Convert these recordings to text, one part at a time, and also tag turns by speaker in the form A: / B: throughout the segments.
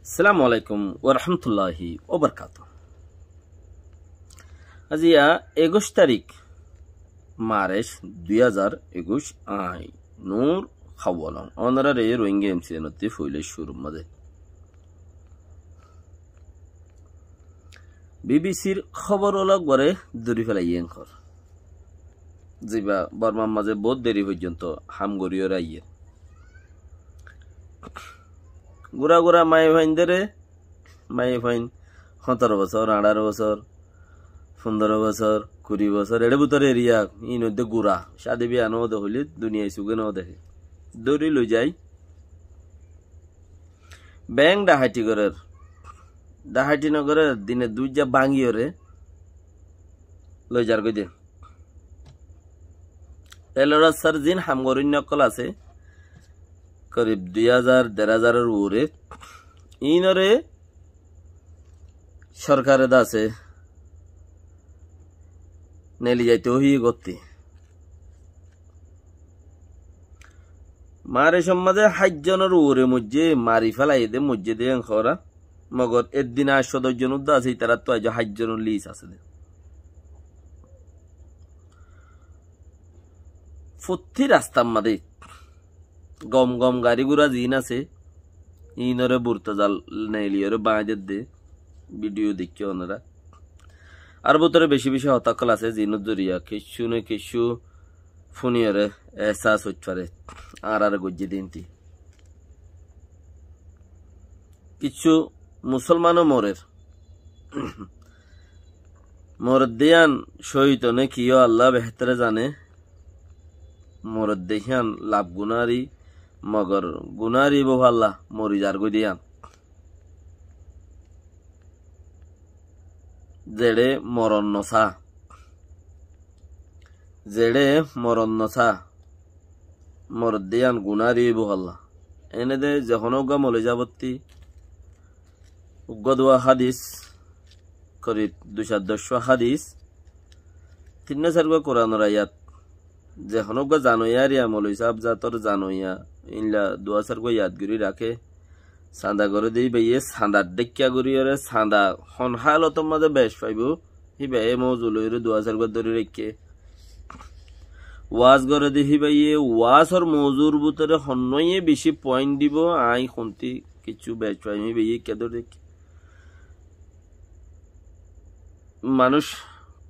A: আসসালামু আলাইকুম ওয়া রাহমাতুল্লাহি ওয়া বারাকাতুহু। আজিয়া 21 তারিখ মার্চ 2021 আই নূর খাওয়ালাম অনারে রোহিঙ্গা এমসিএনতে ফইলে শুরু মাঝে বিবিসির খবর অলগ বরে দরি ফেলাইয়েন কর জিবা বর্মার মাঝে বহুত দেরি পর্যন্ত হামগরিও রাইয়ে গুড়া গুড়া মাই ভাইনদেরে মাই ভাইন 17 বছর 18 বছর 15 বছর 20 বছর এর ভিতরে এরিয়া ইনতে গুড়া শাদি বিয়া নো দে হইলে দুনিয়ায় সুগে নো দেখে দড়ি লই যাই ব্যাংক ডাহাটি নগরের দিনে দুইটা বাঙ্গিওরে লই যার কই দে এলরা সার্জিন হামগরিন নকল আছে করিব 2000-1500 এর উপরে ইনরে সরকারে দাসে নেলি যাইতে হই গতি মারে সমাজে হাজ্জনের উপরে মধ্যে মারি ফেলাই দে মধ্যে দিয়ে খরা মগর একদিন 810 জন উদ্দা আছে তারা তো আজ হাজ্জনের লিস আছে ফুত্তি রাস্তার মাঝে গম গম গাড়ি গুড়া জিন আছে ইনরে বুরতাজাল নেলিয়রে বাঁধে দে ভিডিও দেখি ওনারা আর ভিতরে বেশি বেশি হতাকল আছে জিনুর জরিয়া কিছু না কিছু ফুনিয়রে এহসাস হচ্ছে আর গজ্জি দিনটি কিছু মুসলমানও মোরের দিয়ান শহীদ নে কিও আল্লাহ বেহতরে জানে মোরের দেখিয়ান লাভ গুনারি মগর গুনারি বহু মরি যার গই দিয়ান জেড়ে মরণ নসা মোরের দিয়ান গুনারি বহু এনে দে যখন উগা মলে যাবত্তি উগদুয়া হাদিস করি 210 হাদিস 3-4 কোরআনের আয়াত যখন উগা জানোয়া রিয়া মলই সাহেব জাতর জানোয়া ইনলা 2-4 ইয়াদগিরি রাখে সান্দা করে দেই বেয়ে সান্দার দেখিয়া গরিয়রে সান্দা হন হালতর মাঝে বেশ পাইব হিবে এ মৌজুলইরে 2-4 ধরে রেখে ওয়াজ করে দেখি বাইয়ে ওয়াজর মৌজুর ভিতরে হন্নয়ে বেশি পয়েন্ট দিব আই কোনটি কিছু বেশ পাইমি বেয়ে কেদর দেখি মানুষ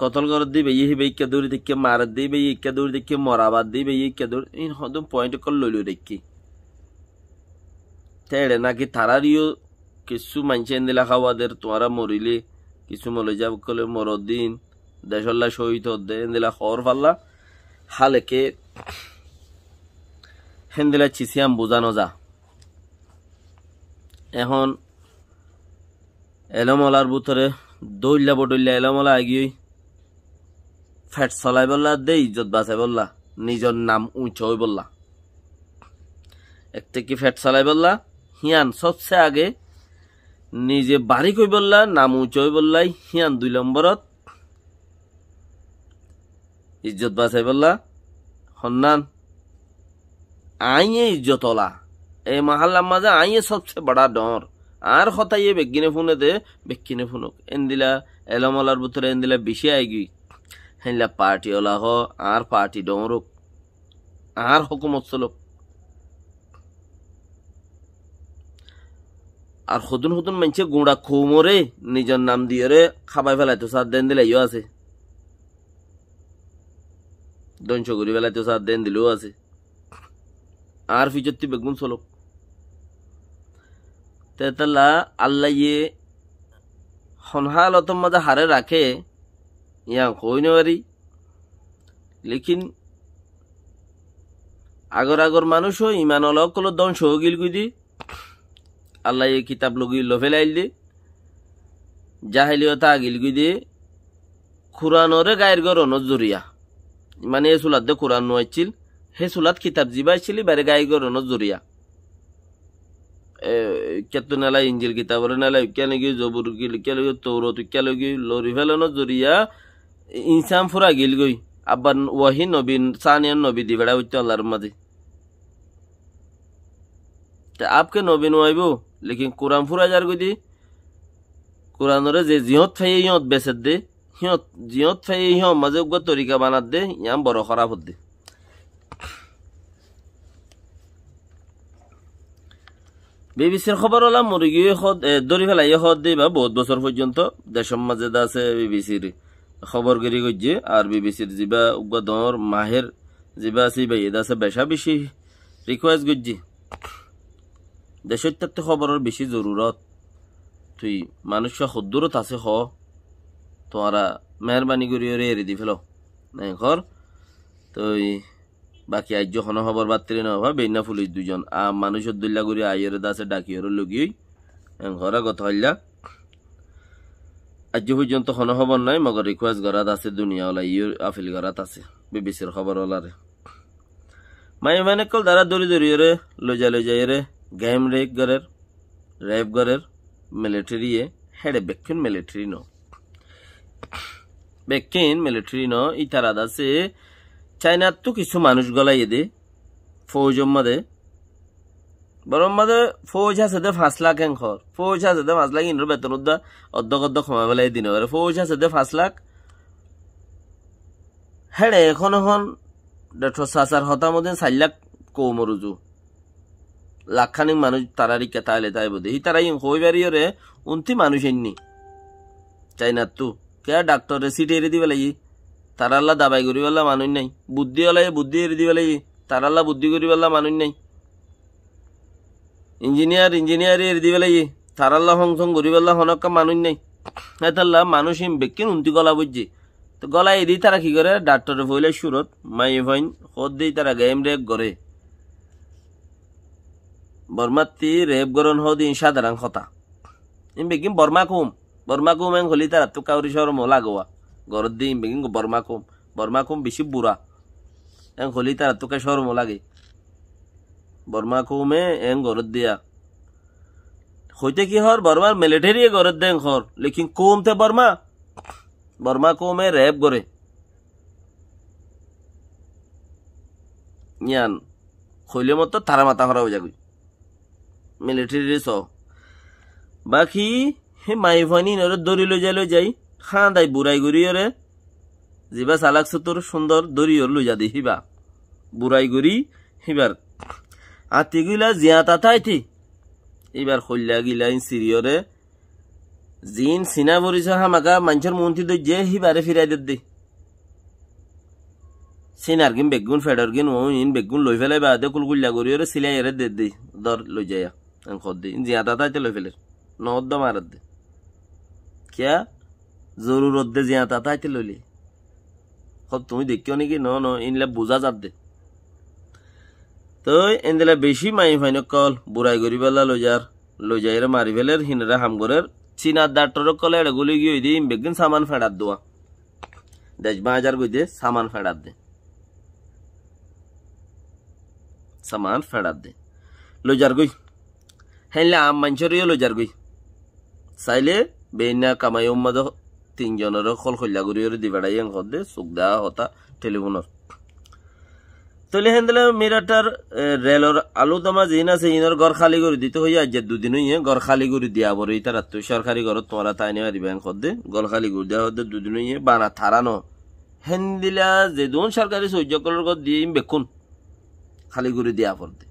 A: কতল করে দিবে ইয়ে হিবে ইকে দৌড়ি দেখে মার দিবে ইকে দৌড়ি দেখে মরাবাদ দিবে ইকে দৌড় ইন হদম পয়েন্ট কল লইলো দেখি তেড়ে নাকি তারারিও কিছু মানছে দিলা খাওয়াদের তোমারা মরিলে কিছু মলে যাব কলে মরদিন দেশল্লা শহীদ হদ্দে দিলা খবর ফাল্লা হালেকে হেন্দিলা চিসিয়াম বোঝানো যা এখন এলমলার ভিতরে দৌড়লা বডল্লা এলমলা আগিয়ে ফ্যাট চলাই বললা দে ইজ্জত বাঁচাই বললা নিজের নাম উঁচ হই বললা একটা কি ফ্যাট চলাই বললা হিয়ান সবচেয়ে আগে নিজে বাড়ি কই বললা নাম উঁচ হই বললাই হিয়ান 2 নম্বরত ইজ্জত বাঁচাই বললা হন্নান আইয়ে ইজ্জত ওলা এই মহল্লার মাঝে আইয়ে সবচেয়ে বড় ডর আর হতাইয়ে বেগিনে ফোনে দে বেগিনে ফোনক এন্দিলা এলমলার ভিতরে এন্দিলা বেশি আইগি হেনলা পার্টি ওলা হ আর পার্টি ডরক আর হুকুমত চলক আর হতুন হতুন মানছে গুঁড়া খুমরে নিজের নাম দিয়ে রে খাবাই ফেলাইতো সাত দেন দিলাইও আছে দঞ্চগুড়ি ফেলাইতো সাত দেন দিলেও আছে আর ফিচত্তি বেগুন চলক তেতলা আল্লাহ ইয়ে হনহালতম মাঝে হারে রাখে ইয়া কই নেওয়ারি লেকিন আগর মানুষও ইমান অলক কল ধ্বংস গিল গুদি আল্লাহ এই কিতাব লগি লফেলাইল দে জাহিলিয়তা আগিল গুদি খুরানরে গায়ের গর নজরিয়া মানে এ সুলাত দে খুরান নোয়াইছিল হে সুলাত কিতাব জিবাইছিলি বাইরে গায়ের গর নজরিয়া কেতু নেলা ইঞ্জিল কিতাবরে নেলা কেন গিয়ে জবুর গিল কেলে তৌরত কেলে গিয়ে লরি ফেলানো জরিয়া ইনসান ফুরা গিল গই আবার ওয়াহি নবী সানিয়ান নবী দিবেড়া হইতে আল্লাহর মাঝে আপকে নবী নোয়াইব লেকিন কোরআন ফুরা যার গদি কোরআনরে যে জিহত ফাই ইহত বেসের দে হিয়ত জিহত ফাই ইহত মাঝে উগ্র তরিকা বানাত দে ইয়াম বড় খারাপ হত দে বিবিসির খবর হলাম মুরগি দরি ফেলাই হদ দে বা বহুত বছর পর্যন্ত দেশের মাঝে আছে বিবিসির খবরগিরি করছে আর বিবিসির যিবা উগ্র দর মাহের যিবা আছে বা এদ আছে বেশা বেশি রিকোয়েস্ট করছি দেশের তাতে খবরের বেশি জরুরত তুই মানুষ সদ্দূরত আছে হ তোরা মেহরবানি করি ওরে এড়ে দি ফেলো নাই ঘর তুই বাকি আজ যখন খবর বার্তারি না হবা বেইনা পুলিশ দুজন মানুষ উদ্দুল্লা করি আইয়ের দাসে ডাকি ওর লগি ঘরে কথা হইলা আজ পর্যন্ত কোনো খবর নাই মগর রিকোয়েস্ট করাত আছে দুনিয়া ওলা ইউর আফিল করাত আছে বিবিসির খবর ওলারে মাই মানে কল দ্বারা দৌড়ি দৌড়ি রে লজাই রে গেম রেক গরের রেপ গরের মিলিটারি হেডে বেকিন মিলিটারি ন ইতারা আছে চাইনার তো কিছু মানুষ গলাই দে ফৌজম মাদে বরং মাদে ফৌজ আছে দে 5 লাখ এংখর ফৌজ আছে দে 5 লাখ ইনর বেতন উদ্দা অর্ধ কমাই বেলাই দিন ফৌজ আছে দে 5 লাখ হেডে এখন ডক্টর সাসার হতার মধ্যে 4 লাখ কৌমরুজু লাখখানিক মানুষ তারারি কেতাইলে তাই বোধে হি তারাই হই বাড়িরে উন্তি মানুষ এননি চাইনার তো কে ডাক্তারে সিট এড়ে দিবে লাগি তারাল্লা দাবাই করি বললা মানুষ নাই বুদ্ধি হলে বুদ্ধি এড়ে দিবে লাগি তারাল্লা বুদ্ধি করি বললা মানুষ নাই ইঞ্জিনিয়ার এড়ে দিবে লাগি তারাল্লা হংসং করি বললা হনকা মানুষ নাই হেতাল্লা মানুষ বেকিন উন্তি গলা বুঝছি তো গলা এদি তারা কি করে ডাক্তারে ফইলে সুরত মাই ভাইন খদ দিই তারা গেম রেপ করে বর্মাতি রেপ গরন হদি সাধারণ কথা ইম বেকিন বর্মা কুম এং হলি তারা তো কাউরি শহর মোলা গোয়া গরদ দি ইম বেকিন বর্মা কুম বেশি বুড়া এং হলি তারা তোকে শহর মোলাগে বর্মা কুমে এং গরদ দিয়া হইতে কি হর বর্মার মিলিটারি গরদ দেন হর লেকিন কুমতে বর্মা কুমে রেপ করে ইয়ান হইলে মতো তারা মাথা হরা হয়ে যাবে মিলিটারি স বাকি হে মাই ভানি নরে দড়ি লই যাই খাঁ দাই বুড়াই গড়ি রে যিবা চালাক চতুর সুন্দর দড়ি ওর লই যা দি হিবা বুড়াই গড়ি হিবার আতি গিলা জিয়া তাতাইতি এবার খল্লা গিলা সিরিয়রে জিন সিনা বরিছ হামাকা মানুষের মন্ত্রী দই যে হিবারে ফিরাই দে সিনার গিন বেগুন ফেডার গিন ও ইন বেগুন লই ফেলাই বা দে কুলগুল্লা গড়ি রে সিলাই এরে দে দর লই যায়া খদ দি জিয়া তাতাইতে লই ফেলে নদ মারত দে क्या जरूरत दे जिया ताते लइले खब তুমি দেখিও নাকি ন ইনলা বুঝা যাত দে তো এন্দেলা বেশি মাই ফাইন কল বুড়াই গরিবালা লই যাইরে মারি ফেলের হিনরা হামগরের চীনা ডাক্তার কলে এড়ে গুলি গিয়ে দি বেগিন সামান ফেড়াত দোয়া 10,000 গইদে সামান ফেড়াত দে লইজার গই হেনলে আম মানছরিও লইজার গই চাইলে বেইনা কামাই উম্মাদ 3 জনের খল খল্লা করি দিবাড়াই দে চোখ দেওয়া হতা টেলিফোনের তলে হেন্দলে মিরাটার রেলর আলু দমা জিন আছে ইনর ঘর খালি করে দিতে হইয়া আজ 2 দিন হইয়া ঘর খালি করে দিয়া বড় ইতার তো সরকারি ঘর তোমরা তাই নিয়ে দিবেন দে ঘর খালি করে দেওয়া হতে 2 দিন হইয়া বানা থারানো হেন্দিলা যে দুন সরকারি সহ্য করার ঘর দিয়ে বেকুন খালি করে দিয়া পড়তে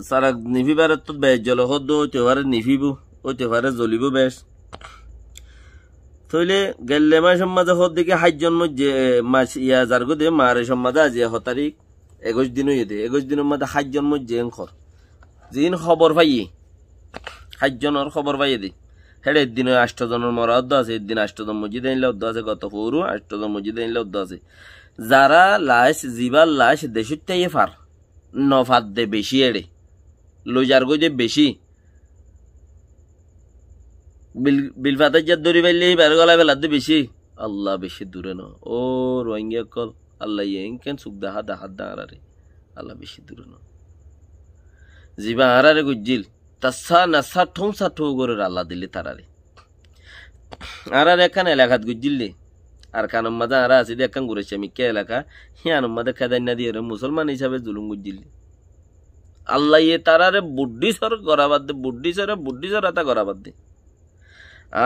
A: সারা নিভিবারে তো বেশ জল হদ তেহারে নিভিবু ও তেহারে জ্বলিব বেশ তইলে গেলে মাস সমাজে হদ দিকে 7 জন মধ্যে মাস ইয়া জারগো দে মারে সমাজে আজ 1 তারিখ 21 দিন হইতে 21 দিনের মধ্যে 7 জন মধ্যে এনখর জিন খবর পাই 7 জনের খবর পাই দি হেডে দিন 8 জনের মরাদ আছে দিন 8 জন মসজিদে আইলা উদ্দ আছে গত পৌরু 8 জন মসজিদে আইলা উদ্দ আছে যারা লাশ জিবাল লাশ দেশটাই ফার নফাত দে বেশি এড়ে লইজার গই দে বেশি বিলফাতে যা দড়ি বাইলে বের গলা বেলা দে বেশি আল্লাহ বেশি দূরে ন ও রোহিঙ্গা কল আল্লাহ কেন সুখ দাহা আরে আল্লাহ বেশি দূরে ন জিবা আরারে গুজিল তাসা নাসা ঠোংসা ঠো করে আল্লাহ দিলে তারারে আরারে এখানে এলাকাত গুজিলে আর কানম মাদা আরা আছে দেখান ঘুরেছে আমি কে এলাকা হিয়ানম মাদা খেদাই না দিয়ে মুসলমান হিসাবে জুলুম গুজিলে আল্লাহ ইয়ে তারারে বুদ্ধি সর করা বাদ দে, বুদ্ধি সর এটা করা বাদ দে।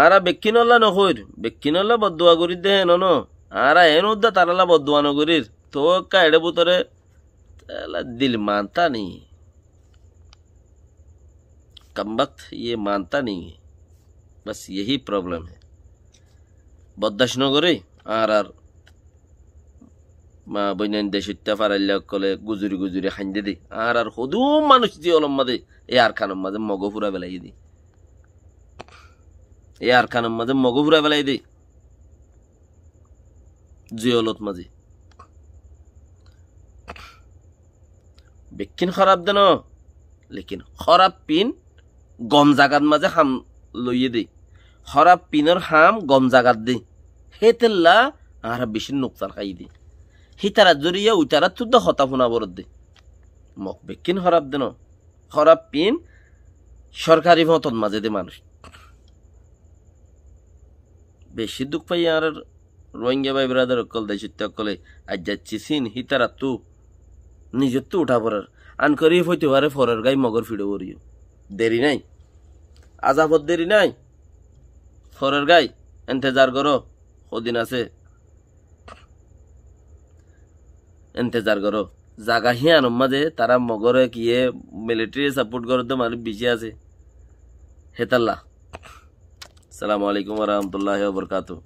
A: আরা বেক্কিনল্লা নকইর, বেক্কিনল্লা বদুয়া করি দে হেন ন, আরা এন উদ্দা তারালা বদুয়া নগরীর তো কাইডে বুতরে দিল মানতা নেই, कम वक्त ये मानता नहीं है, बस यही प्रॉब्लम है। बददाश नगरे আর মা বইনেন দেশিত্যা ফারাইল্লা কলে গুজুরি গুজুরি হাইন্দে দি আর হদু মানুষ দি অলম মাদে এ আর খানম মাঝে মগফুরা বেলাই দি, এ আর খানম মাঝে মগফুরা বেলাই দি জিয়লত মাঝে বেকিন খারাপ দেন, লেকিন খারাপ পিন গম জাগাত মাঝে হাম লইয়ে দে, খারাপ পিনের হাম গম জাগাত দে, হেতেল্লা আর বেশি নোকসান খাই দে, হিতারা জড়িয়ে উইতারা তুদ হতা ফোনা বরদ দে। মক বেকিন খারাপ দেন, খারাপ পিন সরকারি মতন মাঝে দে মানুষ বেশি দুঃখ পাই। আর রোহিঙ্গা ভাই ব্রাদার অকল দেশিত্য অকলে আজ যাচ্ছি সিন হিতারা তু নিজের তো উঠা পড়ার আন করি হইতে পারে ফরের গাই মগর ফিড়ে পড়িও, দেরি নাই আজাবত দেরি নাই, ফরের গাই এন্তেজার করো, কদিন আছে এন্তেজার করো। জাগা হিয়ান মাঝে তারা মগরে কিয়ে মিলিটারি সাপোর্ট করে তো মানুষ বেশি আছে হেতাল্লা। আসসালামু আলাইকুম ওয়া রাহমাতুল্লাহি ওয়া বারাকাতুহু।